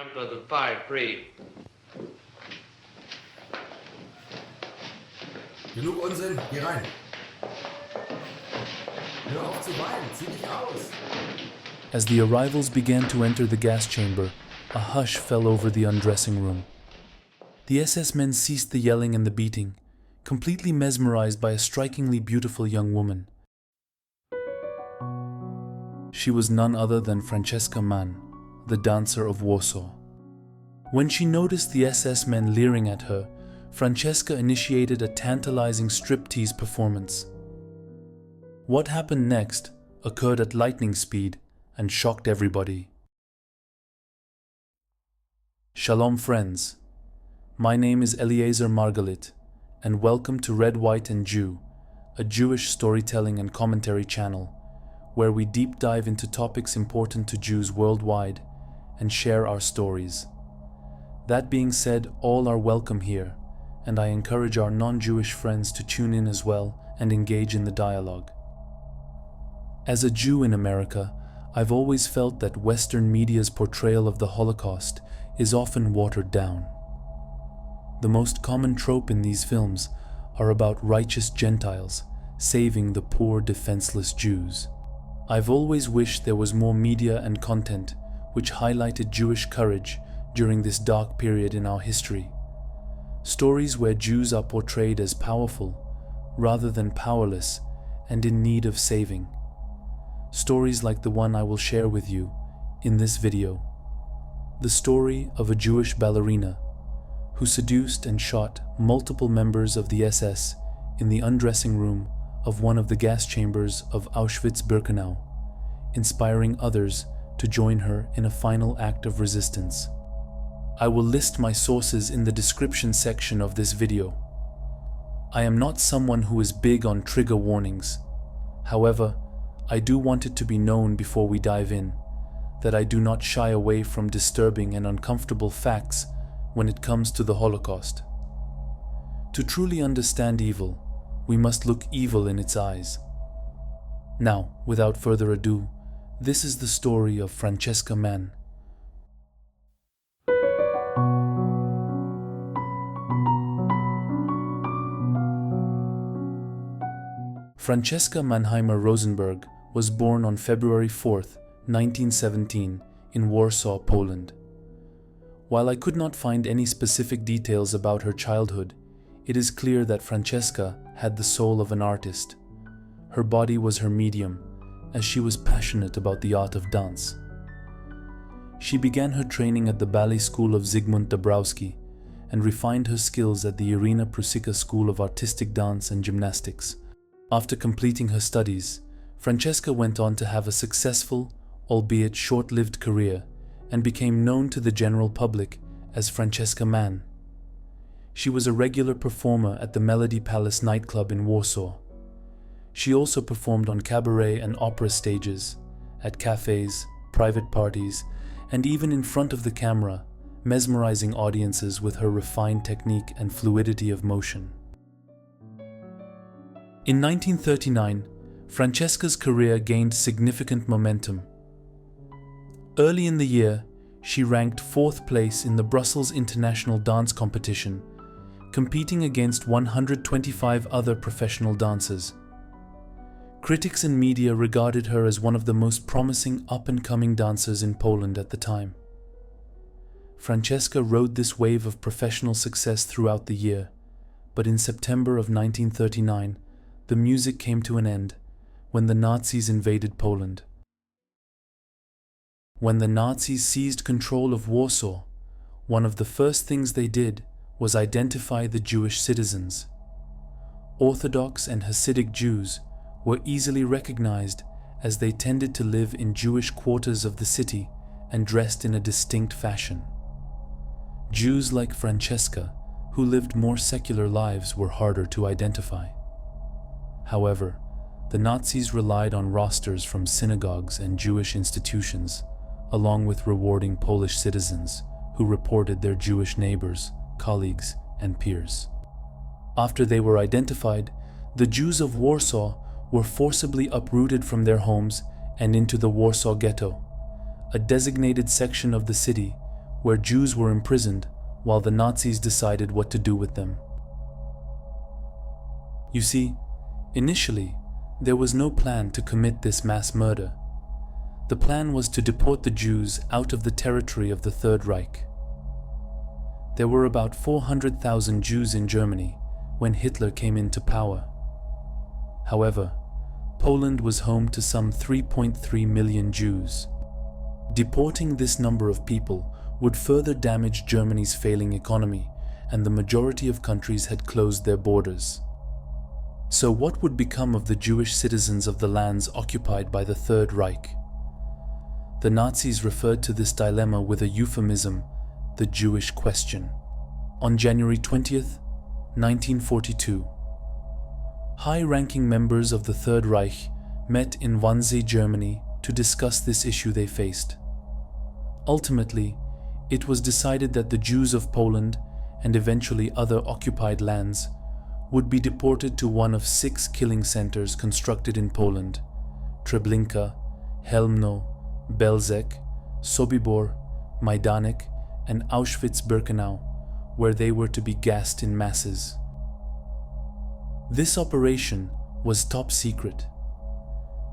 Come to the fire, free. Genug Unsinn, geh rein. Hör auf zu weinen, zieh dich aus. As the arrivals began to enter the gas chamber, a hush fell over the undressing room. The SS men ceased the yelling and the beating, completely mesmerized by a strikingly beautiful young woman. She was none other than Franceska Mann, the dancer of Warsaw. When she noticed the SS men leering at her, Franceska initiated a tantalizing striptease performance. What happened next occurred at lightning speed and shocked everybody. Shalom friends, my name is Eliezer Margules, and welcome to Red, White and Jew, a Jewish storytelling and commentary channel, where we deep dive into topics important to Jews worldwide and share our stories. That being said, all are welcome here, and I encourage our non-Jewish friends to tune in as well and engage in the dialogue. As a Jew in America, I've always felt that Western media's portrayal of the Holocaust is often watered down. The most common trope in these films are about righteous Gentiles saving the poor, defenseless Jews. I've always wished there was more media and content which highlighted Jewish courage during this dark period in our history. Stories where Jews are portrayed as powerful rather than powerless and in need of saving. Stories like the one I will share with you in this video. The story of a Jewish ballerina who seduced and shot multiple members of the SS in the undressing room of one of the gas chambers of Auschwitz-Birkenau, inspiring others to join her in a final act of resistance. I will list my sources in the description section of this video. I am not someone who is big on trigger warnings. However, I do want it to be known before we dive in that I do not shy away from disturbing and uncomfortable facts when it comes to the Holocaust. To truly understand evil, we must look evil in its eyes. Now, without further ado, this is the story of Franceska Mann. Franceska Mannheimer Rosenberg was born on February 4th, 1917, in Warsaw, Poland. While I could not find any specific details about her childhood, it is clear that Franceska had the soul of an artist. Her body was her medium, as she was passionate about the art of dance. She began her training at the ballet school of Zygmunt Dabrowski and refined her skills at the Irina Prusicka School of Artistic Dance and Gymnastics. After completing her studies, Franceska went on to have a successful, albeit short-lived career and became known to the general public as Franceska Mann. She was a regular performer at the Melody Palace nightclub in Warsaw. She also performed on cabaret and opera stages, at cafes, private parties, and even in front of the camera, mesmerizing audiences with her refined technique and fluidity of motion. In 1939, Franceska's career gained significant momentum. Early in the year, she ranked 4th place in the Brussels International Dance Competition, competing against 125 other professional dancers. Critics and media regarded her as one of the most promising up-and-coming dancers in Poland at the time. Franceska rode this wave of professional success throughout the year, but in September of 1939, the music came to an end when the Nazis invaded Poland. When the Nazis seized control of Warsaw, one of the first things they did was identify the Jewish citizens. Orthodox and Hasidic Jews were easily recognized as they tended to live in Jewish quarters of the city and dressed in a distinct fashion. Jews like Franceska, who lived more secular lives, were harder to identify. However, the Nazis relied on rosters from synagogues and Jewish institutions, along with rewarding Polish citizens who reported their Jewish neighbors, colleagues, and peers. After they were identified, the Jews of Warsaw were forcibly uprooted from their homes and into the Warsaw Ghetto, a designated section of the city where Jews were imprisoned while the Nazis decided what to do with them. You see, initially, there was no plan to commit this mass murder. The plan was to deport the Jews out of the territory of the Third Reich. There were about 400,000 Jews in Germany when Hitler came into power. However, Poland was home to some 3.3 million Jews. Deporting this number of people would further damage Germany's failing economy, and the majority of countries had closed their borders. So what would become of the Jewish citizens of the lands occupied by the Third Reich? The Nazis referred to this dilemma with a euphemism, the Jewish question. On January 20th, 1942, high-ranking members of the Third Reich met in Wannsee, Germany, to discuss this issue they faced. Ultimately, it was decided that the Jews of Poland, and eventually other occupied lands, would be deported to one of 6 killing centers constructed in Poland: Treblinka, Chełmno, Belzec, Sobibor, Majdanek, and Auschwitz-Birkenau, where they were to be gassed in masses. This operation was top secret.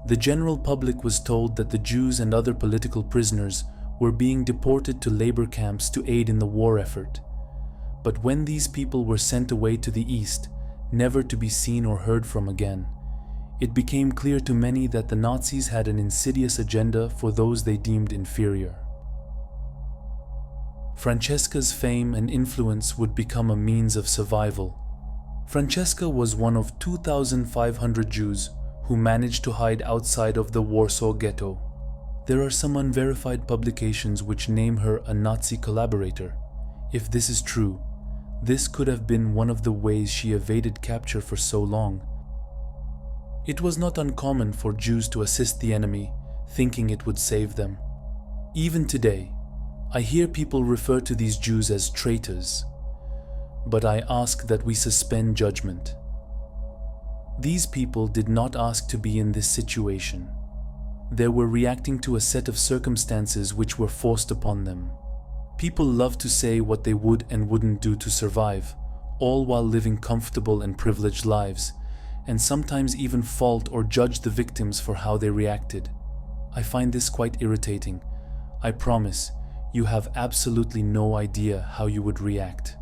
The general public was told that the Jews and other political prisoners were being deported to labor camps to aid in the war effort. But when these people were sent away to the east, never to be seen or heard from again, it became clear to many that the Nazis had an insidious agenda for those they deemed inferior. Franceska's fame and influence would become a means of survival. Franceska was one of 2,500 Jews who managed to hide outside of the Warsaw Ghetto. There are some unverified publications which name her a Nazi collaborator. If this is true, this could have been one of the ways she evaded capture for so long. It was not uncommon for Jews to assist the enemy, thinking it would save them. Even today, I hear people refer to these Jews as traitors, but I ask that we suspend judgment. These people did not ask to be in this situation. They were reacting to a set of circumstances which were forced upon them. People love to say what they would and wouldn't do to survive, all while living comfortable and privileged lives, and sometimes even fault or judge the victims for how they reacted. I find this quite irritating. I promise, you have absolutely no idea how you would react.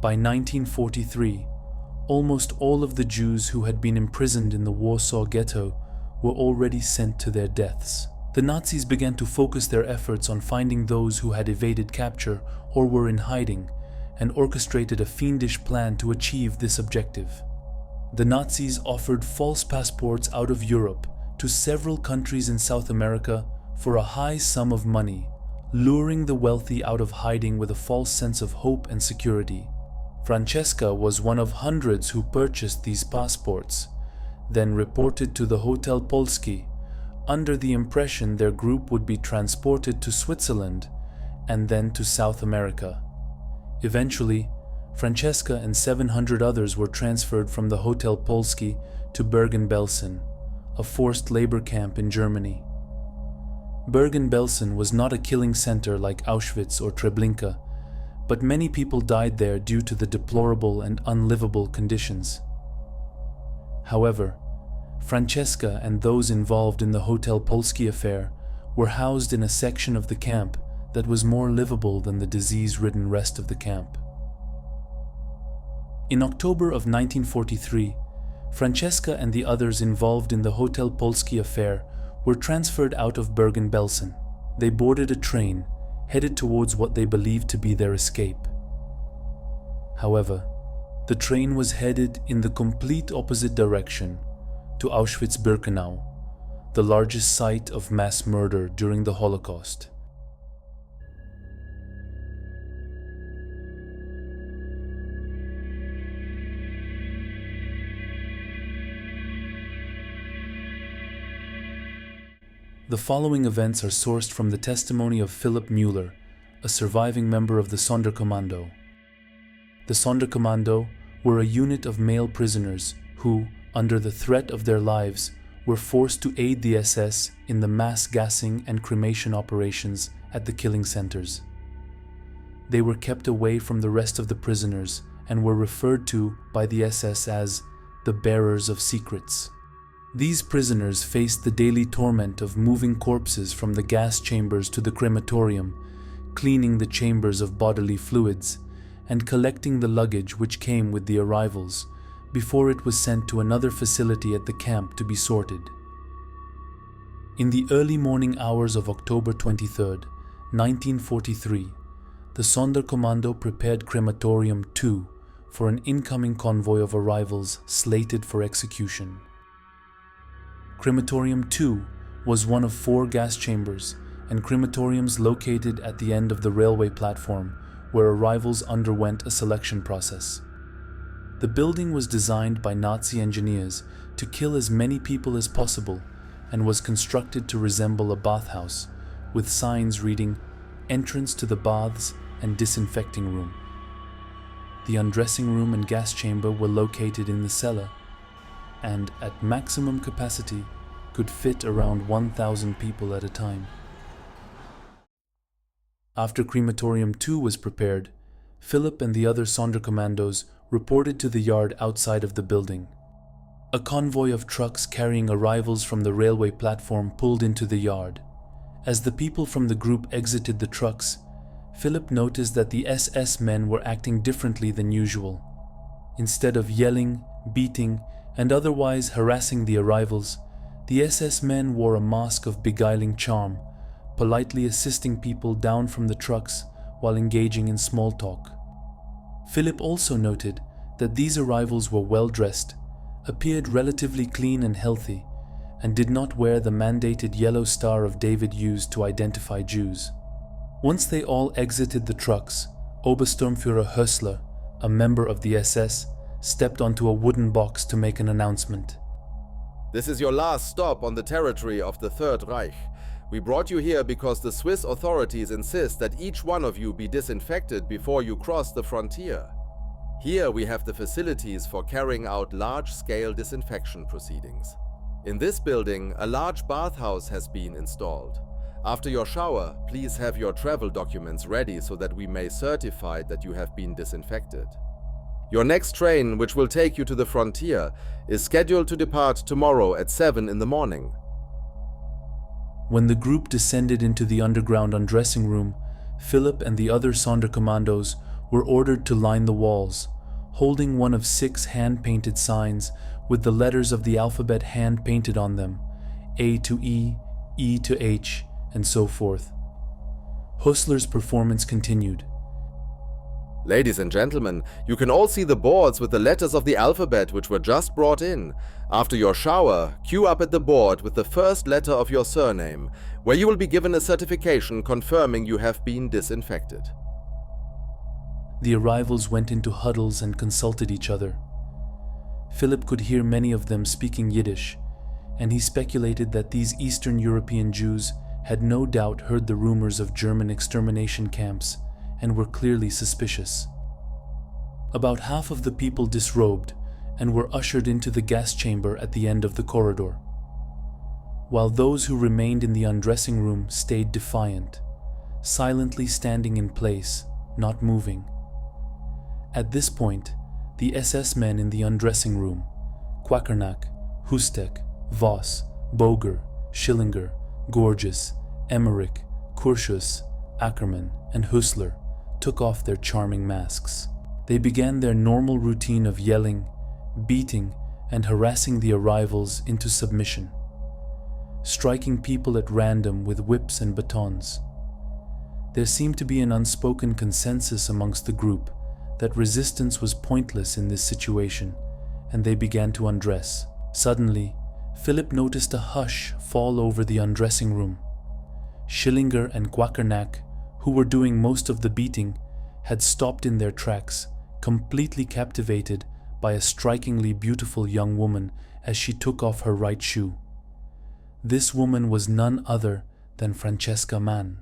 By 1943, almost all of the Jews who had been imprisoned in the Warsaw Ghetto were already sent to their deaths. The Nazis began to focus their efforts on finding those who had evaded capture or were in hiding, and orchestrated a fiendish plan to achieve this objective. The Nazis offered false passports out of Europe to several countries in South America for a high sum of money, luring the wealthy out of hiding with a false sense of hope and security. Franceska was one of hundreds who purchased these passports, then reported to the Hotel Polski, under the impression their group would be transported to Switzerland and then to South America. Eventually, Franceska and 700 others were transferred from the Hotel Polski to Bergen-Belsen, a forced labor camp in Germany. Bergen-Belsen was not a killing center like Auschwitz or Treblinka, but many people died there due to the deplorable and unlivable conditions. However, Franceska and those involved in the Hotel Polski affair were housed in a section of the camp that was more livable than the disease-ridden rest of the camp. In October of 1943, Franceska and the others involved in the Hotel Polski affair were transferred out of Bergen-Belsen. They boarded a train, headed towards what they believed to be their escape. However, the train was headed in the complete opposite direction, to Auschwitz-Birkenau, the largest site of mass murder during the Holocaust. The following events are sourced from the testimony of Philipp Müller, a surviving member of the Sonderkommando. The Sonderkommando were a unit of male prisoners who, under the threat of their lives, were forced to aid the SS in the mass gassing and cremation operations at the killing centers. They were kept away from the rest of the prisoners and were referred to by the SS as the bearers of secrets. These prisoners faced the daily torment of moving corpses from the gas chambers to the crematorium, cleaning the chambers of bodily fluids, and collecting the luggage which came with the arrivals before it was sent to another facility at the camp to be sorted. In the early morning hours of October 23, 1943, the Sonderkommando prepared Crematorium 2 for an incoming convoy of arrivals slated for execution. Crematorium 2 was one of 4 gas chambers and crematoriums located at the end of the railway platform where arrivals underwent a selection process. The building was designed by Nazi engineers to kill as many people as possible and was constructed to resemble a bathhouse, with signs reading "Entrance to the baths and disinfecting room." The undressing room and gas chamber were located in the cellar and, at maximum capacity, could fit around 1,000 people at a time. After Crematorium 2 was prepared, Philip and the other Sonderkommandos reported to the yard outside of the building. A convoy of trucks carrying arrivals from the railway platform pulled into the yard. As the people from the group exited the trucks, Philip noticed that the SS men were acting differently than usual. Instead of yelling, beating, and otherwise harassing the arrivals, the SS men wore a mask of beguiling charm, politely assisting people down from the trucks while engaging in small talk. Philip also noted that these arrivals were well dressed, appeared relatively clean and healthy, and did not wear the mandated yellow Star of David used to identify Jews. Once they all exited the trucks, Obersturmführer Hössler, a member of the SS, stepped onto a wooden box to make an announcement. This is your last stop on the territory of the Third Reich. We brought you here because the Swiss authorities insist that each one of you be disinfected before you cross the frontier. Here we have the facilities for carrying out large-scale disinfection proceedings. In this building, a large bathhouse has been installed. After your shower, please have your travel documents ready so that we may certify that you have been disinfected. Your next train, which will take you to the frontier, is scheduled to depart tomorrow at 7 in the morning. When the group descended into the underground undressing room, Philip and the other Sonderkommandos were ordered to line the walls, holding one of 6 hand-painted signs with the letters of the alphabet hand-painted on them, A to E, E to H, and so forth. Hössler's performance continued. Ladies and gentlemen, you can all see the boards with the letters of the alphabet which were just brought in. After your shower, queue up at the board with the first letter of your surname, where you will be given a certification confirming you have been disinfected. The arrivals went into huddles and consulted each other. Philip could hear many of them speaking Yiddish, and he speculated that these Eastern European Jews had no doubt heard the rumors of German extermination camps and were clearly suspicious. About half of the people disrobed and were ushered into the gas chamber at the end of the corridor, while those who remained in the undressing room stayed defiant, silently standing in place, not moving. At this point, the SS men in the undressing room, Quakernack, Hustek, Voss, Boger, Schillinger, Gorges, Emmerich, Kurschus, Ackermann, and Hössler, took off their charming masks. They began their normal routine of yelling, beating, and harassing the arrivals into submission, striking people at random with whips and batons. There seemed to be an unspoken consensus amongst the group that resistance was pointless in this situation, and they began to undress. Suddenly, Philip noticed a hush fall over the undressing room. Schillinger and Quakernack, who were doing most of the beating, had stopped in their tracks, completely captivated by a strikingly beautiful young woman as she took off her right shoe. This woman was none other than Franceska Mann.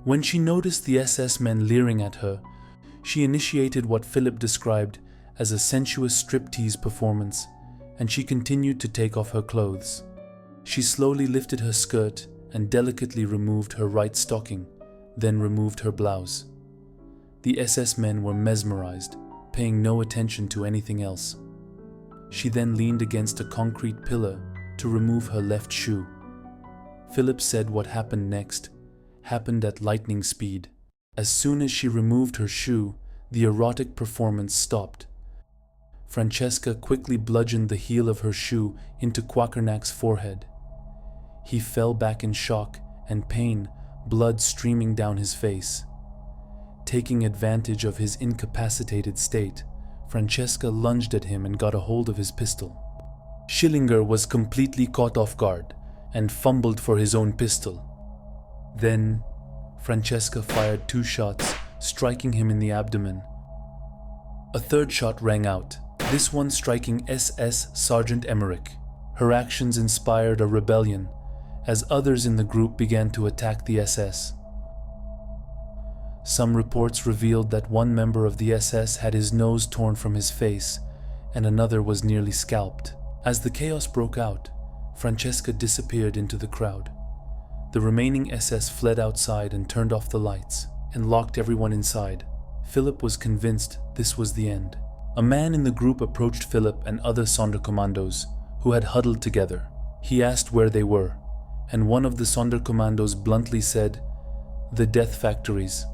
When she noticed the SS men leering at her, she initiated what Philip described as a sensuous striptease performance, and she continued to take off her clothes. She slowly lifted her skirt and delicately removed her right stocking, then removed her blouse. The SS men were mesmerized, paying no attention to anything else. She then leaned against a concrete pillar to remove her left shoe. Philip said what happened next happened at lightning speed. As soon as she removed her shoe, the erotic performance stopped. Franceska quickly bludgeoned the heel of her shoe into Quakernak's forehead. He fell back in shock and pain, blood streaming down his face. Taking advantage of his incapacitated state, Franceska lunged at him and got a hold of his pistol. Schillinger was completely caught off guard and fumbled for his own pistol. Then, Franceska fired 2 shots, striking him in the abdomen. A third shot rang out, this one striking SS Sergeant Emmerich. Her actions inspired a rebellion, as others in the group began to attack the SS. Some reports revealed that one member of the SS had his nose torn from his face, and another was nearly scalped. As the chaos broke out, Franceska disappeared into the crowd. The remaining SS fled outside and turned off the lights, and locked everyone inside. Philip was convinced this was the end. A man in the group approached Philip and other Sonderkommandos, who had huddled together. He asked where they were, and one of the Sonderkommandos bluntly said, "The death factories."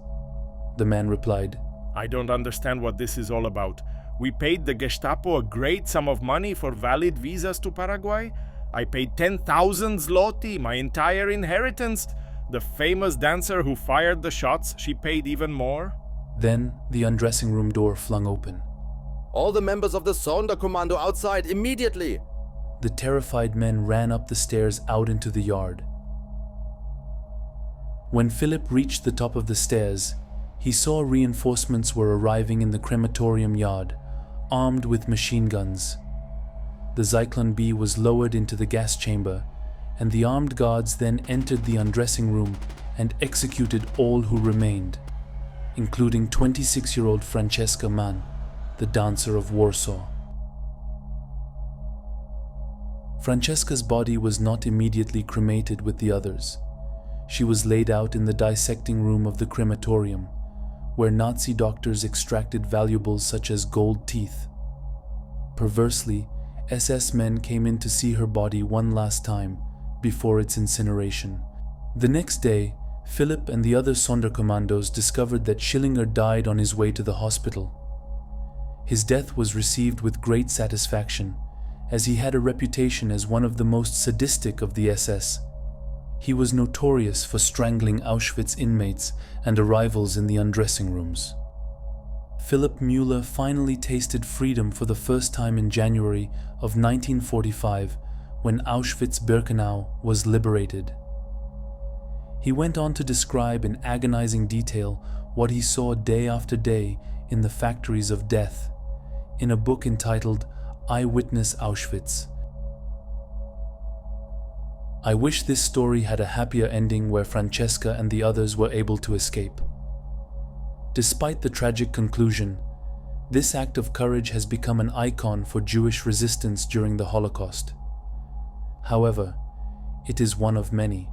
The man replied, "I don't understand what this is all about. We paid the Gestapo a great sum of money for valid visas to Paraguay. I paid 10,000 zloty, my entire inheritance. The famous dancer who fired the shots, she paid even more." Then the undressing room door flung open. All the members of the Sonderkommando outside, immediately! The terrified men ran up the stairs out into the yard. When Philip reached the top of the stairs, he saw reinforcements were arriving in the crematorium yard, armed with machine guns. The Zyklon B was lowered into the gas chamber, and the armed guards then entered the undressing room and executed all who remained, including 26-year-old Franceska Mann, the dancer of Warsaw. Franceska's body was not immediately cremated with the others. She was laid out in the dissecting room of the crematorium, where Nazi doctors extracted valuables such as gold teeth. Perversely, SS men came in to see her body one last time before its incineration. The next day, Philip and the other Sonderkommandos discovered that Schillinger died on his way to the hospital. His death was received with great satisfaction, as he had a reputation as one of the most sadistic of the SS. He was notorious for strangling Auschwitz inmates and arrivals in the undressing rooms. Philip Müller finally tasted freedom for the first time in January of 1945, when Auschwitz-Birkenau was liberated. He went on to describe in agonizing detail what he saw day after day in the factories of death, in a book entitled Eyewitness Auschwitz. I wish this story had a happier ending where Franceska and the others were able to escape. Despite the tragic conclusion, this act of courage has become an icon for Jewish resistance during the Holocaust. However, it is one of many.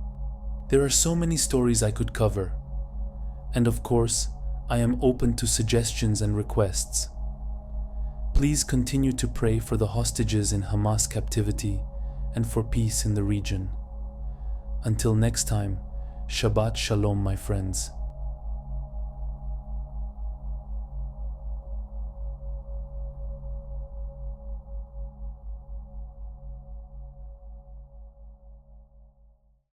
There are so many stories I could cover, and of course, I am open to suggestions and requests. Please continue to pray for the hostages in Hamas captivity and for peace in the region. Until next time, Shabbat Shalom, my friends.